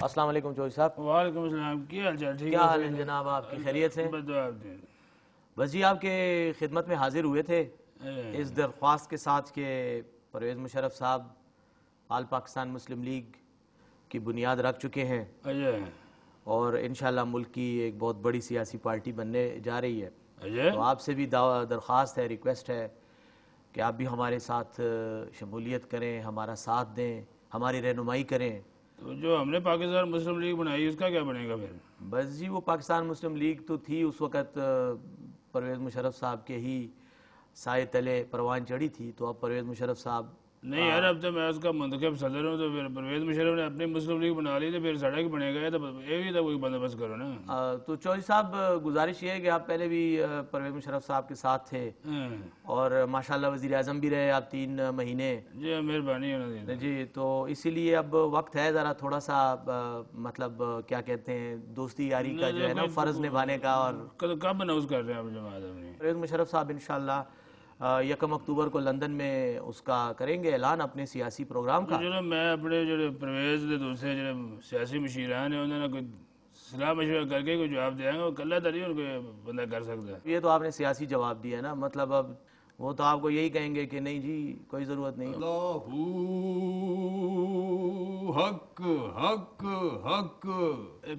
السلام علیکم چوہدری صاحب. وعلیکم السلام. کیا حال چال؟ ٹھیک کیا حال ہے جناب؟ آپ کی خیریت سے؟ بس جی آپ کے خدمت میں حاضر ہوئے تھے اس درخواست کے ساتھ کہ پرویز مشرف صاحب آل پاکستان مسلم لیگ کی بنیاد رکھ چکے ہیں اور انشاءاللہ ملک کی ایک بہت بڑی سیاسی پارٹی بننے جا رہی ہے. تو آپ سے بھی درخواست ہے، ریکویسٹ ہے کہ آپ بھی ہمارے ساتھ شمولیت کریں، ہمارا ساتھ دیں، ہماری رہنمائی کریں. تو جو ہم نے پاکستان مسلم لیگ بنائی اس کا کیا بنے گا پھر؟ بس جی وہ پاکستان مسلم لیگ تو تھی اس وقت پرویز مشرف صاحب کے ہی سائے تلے پروان چڑھی تھی. تو اب پرویز مشرف صاحب نہیں یار، اب تو میں اس کا منتخب صدر ہوں، تو پھر پرویز مشرف نے اپنی مسلم لیگ بنا لی تو پھر سڑک بنے گا. تو یہ بھی تو کوئی بندوبست کرو نا. تو چوہدری صاحب گزارش یہ ہے کہ آپ پہلے بھی پرویز مشرف صاحب کے ساتھ تھے اور ماشاءاللہ وزیر اعظم بھی رہے آپ 3 مہینے. جی مہربانی ہونا جی تو اسی لیے اب وقت ہے ذرا تھوڑا سا مطلب کیا کہتے ہیں دوستی یاری کا جو ہے نا فرض نبھانے کا. اور کب اناؤنس کر رہے ہیں آپ جماعت اپنی؟ پرویز مشرف صاحب انشاءاللہ 1 اکتوبر کو لندن میں اس کا کریں گے اعلان اپنے سیاسی پروگرام کا. چلو میں اپنے جو پرویز کے دوسرے جو سیاسی مشیران ہیں انہوں نے کوئی صلاح مشورہ کر کے کوئی جواب دیا گا. وہ کلّہ تری ان کو بندہ کر سکتا ہے. یہ تو آپ نے سیاسی جواب دیا نا، مطلب اب وہ تو آپ کو یہی کہیں گے کہ نہیں جی کوئی ضرورت نہیں. اللہ حق حق حق.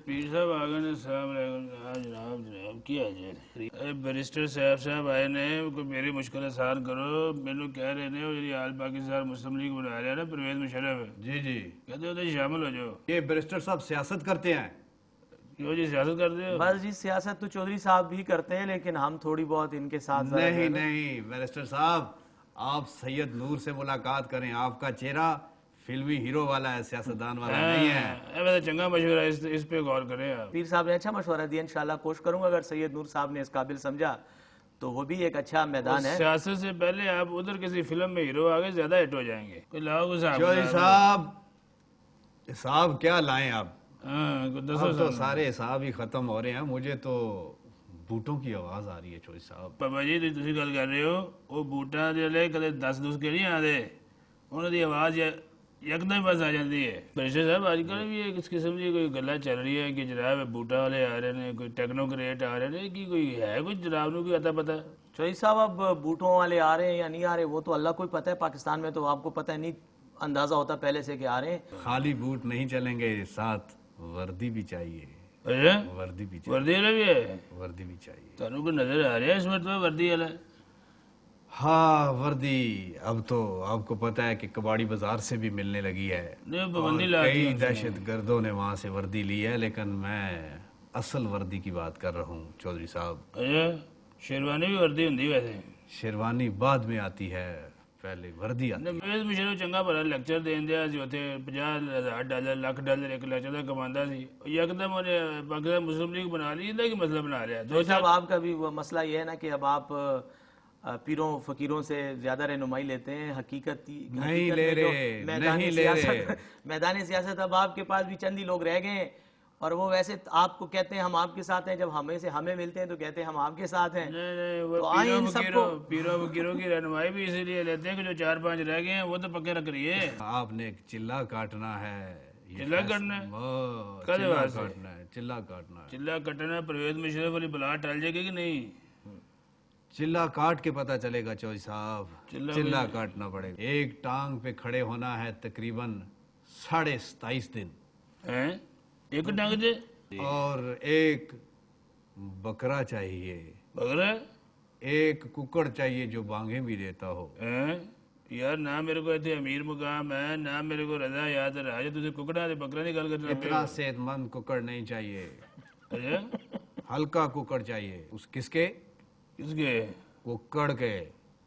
پیر صاحب آگے نے السلام علیکم. جناب کیا جائے بیرسٹر صاحب آئے نے کوئی میری مشکل آسان کرو. مینو کہہ رہے نے وہ آل پاکستان مسلم لیگ بنا رہا ہے نا پرویز مشرف، جی جی کہتے ہو تو شامل ہو جاؤ. یہ بیرسٹر صاحب سیاست کرتے ہیں؟ کیوں جی سیاست کرتے ہو؟ بس جی سیاست تو چودھری صاحب بھی کرتے ہیں لیکن ہم تھوڑی بہت ان کے ساتھ نہیں نہیں بیرسٹر صاحب، آپ سید نور سے ملاقات کریں. آپ کا چہرہ فلمی ہیرو والا ہے، سیاستدان والا نہیں ہے. ویسے چنگا مشورہ، اس پہ غور کریں آپ. پیر صاحب نے اچھا مشورہ دیا، انشاءاللہ کوشش کروں گا اگر سید نور صاحب نے اس قابل سمجھا تو وہ بھی ایک اچھا میدان ہے. سیاست سے پہلے آپ ادھر کسی فلم میں ہیرو آگے زیادہ ہٹ ہو جائیں گے. کوئی لاؤ چودھری صاحب حساب کیا لائیں آپ؟ اب تو سارے حساب ہی ختم ہو رہے ہیں. مجھے تو بوٹوں کی آواز آ رہی ہے چودھری صاحب. بابا جی تسی گل کر رہے ہو وہ بوٹاں دے کدے 10 کے نہیں آتے، انہوں دی آواز یکدم بس آ جاتی ہے. بیرسٹر صاحب آج کل بھی اس قسم کی کوئی گلا چل رہی ہے کہ جناب بوٹا والے آ رہے ہیں، کوئی ٹیکنوکریٹ آ رہے ہیں، کہ کوئی ہے کوئی جناب نو کوئی اتا پتا؟ چودھری صاحب اب بوٹوں والے آ رہے ہیں یا نہیں آ رہے وہ تو اللہ کو ہی پتہ ہے. پاکستان میں تو آپ کو پتہ نہیں اندازہ ہوتا پہلے سے کہ آ رہے ہیں. خالی بوٹ نہیں چلیں گے، ساتھ وردی بھی چاہیے. وردی بھی چاہیے. وردی والا بھی ہے؟ وردی بھی چاہیے. تانوں کو نظر آ رہا ہے اس وقت وردی والا؟ ہاں وردی اب تو آپ کو پتہ ہے کہ کباڑی بازار سے بھی ملنے لگی ہے. کئی دہشت گردوں نے وہاں سے وردی لی ہے، لیکن میں اصل وردی کی بات کر رہا ہوں چودھری صاحب. شیروانی بھی وردی ہوندی ویسے؟ شیروانی بعد میں آتی ہے، پہلے وردی آتی ہے. پرویز مشرف چنگا بھلا لیکچر دین دیا سی اوتھے $50,000 $1,00,000 ایک لیکچر دا کماندا سی. یکدم انہیں پاکستان مسلم لیگ بنا لی. اندا کی مسئلہ بنا رہا ہے؟ تو صاحب آپ کا بھی مسئلہ یہ ہے نا کہ اب آپ پیروں فقیروں سے زیادہ رہنمائی لیتے ہیں. حقیقت نہیں لے رہے. میدان سیاست اب آپ کے پاس بھی چند ہی لوگ رہ گئے ہیں اور وہ ویسے آپ کو کہتے ہیں ہم آپ کے ساتھ ہیں، جب ہمیں ملتے ہیں تو کہتے ہیں ہم آپ کے ساتھ ہیں. پیروں فقیروں کی رہنمائی بھی اسی لیے لیتے ہیں کہ جو 4-5 رہ گئے ہیں وہ تو پکے رکھ رہی ہے. آپ نے ایک چلہ کاٹنا ہے. چلہ کٹنا ہے؟ چلہ کاٹنا ہے. چلہ کٹنا پرویز مشرف والی بلا ٹل جائے گی کہ نہیں؟ چلہ کاٹ کے پتہ چلے گا چودھری صاحب. چلہ کاٹنا پڑے گا. ایک ٹانگ پہ کھڑے ہونا ہے تقریباً 27.5 دن. ایک ٹانگ دے؟ اور ایک بکرا چاہیے. بکرا؟ ایک ککڑ چاہیے جو بانگیں بھی دیتا ہو. یار نہ میرے کو ایتھے امیر مقام ہے، نہ میرے کو رضا یاد رہا ہے. تسی ککڑا تے بکرا دی گل کرنا. اتنا صحت مند ککڑ نہیں چاہیے. ہلکا ککڑ چاہیے. کس کے؟ کس کے؟ ککڑ کے.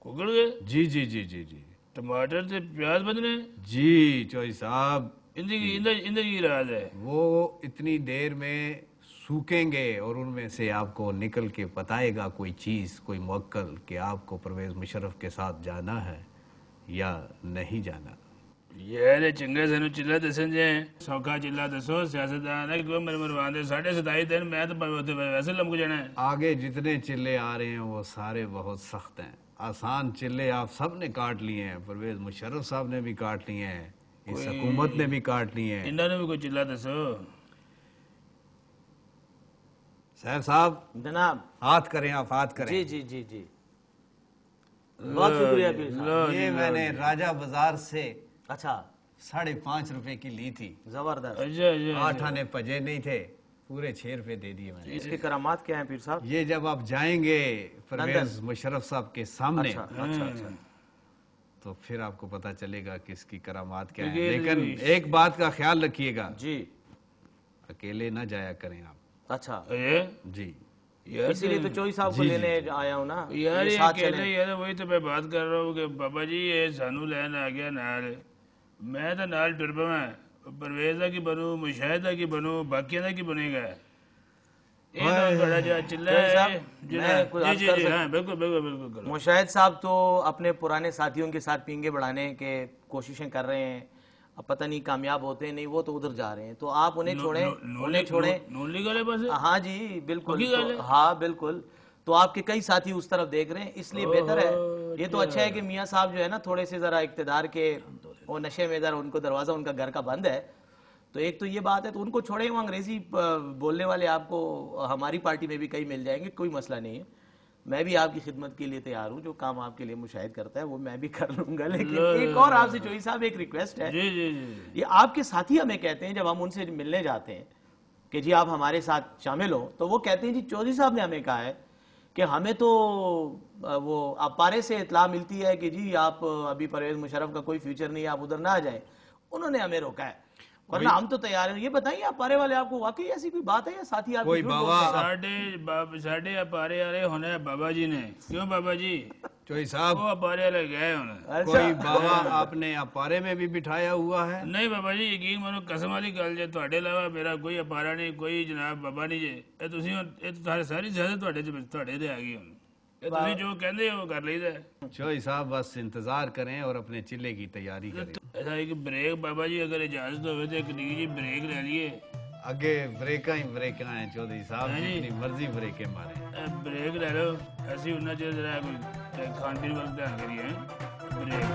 ککڑ کے؟ جی جی جی جی جی. ٹماٹر تے پیاز بدنے؟ جی چودھری صاحب. اندر کی راز ہے؟ وہ اتنی دیر میں سوکھیں گے اور ان میں سے آپ کو نکل کے بتائے گا کوئی چیز، کوئی موکل کہ آپ کو پرویز مشرف کے ساتھ جانا ہے یا نہیں جانا. یار چنگا سانو چلہ دسن جائیں. سوکھا چلہ دسو. سیاستدان ہے کہ مروان دے 27.5 دن میں تو ویسے لمک جانا ہے. آگے جتنے چلے آ رہے ہیں وہ سارے بہت سخت ہیں. آسان چلے آپ سب نے کاٹ لیے ہیں. پرویز مشرف صاحب نے بھی کاٹ لیے ہیں. اس حکومت نے بھی کاٹنی ہے. انہوں نے بھی کوئی چلا دسو. صاحب جناب ہاتھ کریں, آپ ہاتھ کریں. جی جی جی جی بہت شکریہ پیر صاحب. یہ میں نے راجہ بازار سے اچھا 5.5 روپے کی لی تھی. زبردست. 8 آنے پجے نہیں تھے, پورے 6 روپے دے دیے میں نے. اس کے کرامات کیا ہیں پیر صاحب؟ یہ جب آپ جائیں گے پرویز مشرف صاحب کے سامنے اچھا اچھا تو پھر آپ کو پتا چلے گا کہ اس کی کرامات کیا ہے. لیکن ایک بات کا خیال رکھیے گا, جی اکیلے نہ جایا کریں آپ. اچھا جی اسی لیے تو چوئی صاحب کو لینے آیا ہوں نا. یار یہ اکیلے یار وہی تو میں بات کر رہا ہوں کہ بابا جی یہ سانو لین آ گیا نال, میں تو نال ٹر پوا, پرویزہ کی بنوں, مشاہدہ کی بنوں, باقیہ دا کی بنے گا. یہ تو بڑا جو چلہ ہے. بالکل بالکل بالکل. مشاہد صاحب تو اپنے پرانے ساتھیوں کے ساتھ پینگے بڑھانے کے کوششیں کر رہے ہیں, اب پتہ نہیں کامیاب ہوتے ہیں نہیں, وہ تو ادھر جا رہے ہیں. تو آپ انہیں چھوڑیں. ہاں جی بالکل, ہاں بالکل. تو آپ کے کئی ساتھی اس طرف دیکھ رہے ہیں, اس لیے بہتر ہے. یہ تو اچھا ہے کہ میاں صاحب جو ہے نا تھوڑے سے ذرا اقتدار کے وہ نشے میں ذرا ان کو دروازہ ان کا گھر کا بند ہے. تو ایک تو یہ بات ہے, تو ان کو چھوڑیں. وہ انگریزی بولنے والے آپ کو ہماری پارٹی میں بھی کئی مل جائیں گے, کوئی مسئلہ نہیں ہے. میں بھی آپ کی خدمت کے لیے تیار ہوں, جو کام آپ کے لیے مشاہد کرتا ہے وہ میں بھی کر لوں گا. لیکن ایک اور آپ سے چوئی صاحب ایک ریکویسٹ ہے. یہ آپ کے ساتھی ہمیں کہتے ہیں جب ہم ان سے ملنے جاتے ہیں کہ جی آپ ہمارے ساتھ شامل ہو, تو وہ کہتے ہیں جی چودھری صاحب نے ہمیں کہا ہے کہ ہمیں تو وہ اپارے سے اطلاع ملتی ہے کہ جی آپ ابھی پرویز مشرف کا کوئی فیوچر نہیں ہے, آپ ادھر نہ آ جائیں. انہوں نے ہمیں روکا ہے, ورنہ ہم تو تیار ہیں. یہ بتائیے اپارے والے آپ کو واقعی ایسی کوئی بات ہے یا ساتھی آپ کوئی ساڑھے اپارے والے ہونے بابا جی نے, کیوں بابا جی چوئی صاحب وہ اپارے والے گئے ہونے. کوئی بابا آپ نے اپارے میں بھی بٹھایا ہوا ہے؟ نہیں بابا جی, یقین مانو قسم والی گل جے, تواڈے علاوہ میرا کوئی اپارا نہیں, کوئی جناب بابا نہیں جے. یہ تسی ساری زیادہ تواڈے تے آ گئی ہوں. تسی جو کہندے ہو کر لئیدا ہے. چوئی صاحب بس انتظار کریں اور اپنے چلے کی تیاری کریں. ایسا ایک بریک بابا جی اگر اجازت ہوئے تو ایک نکی جی بریک لے لیے. آگے بریکاں ہی بریکاں ہیں چودھری صاحب, جتنی مرضی بریکیں ماریں. بریک لے لو, ایسی ہونا چاہیے ذرا کوئی کھان پین وقت دھیان کریے. بریک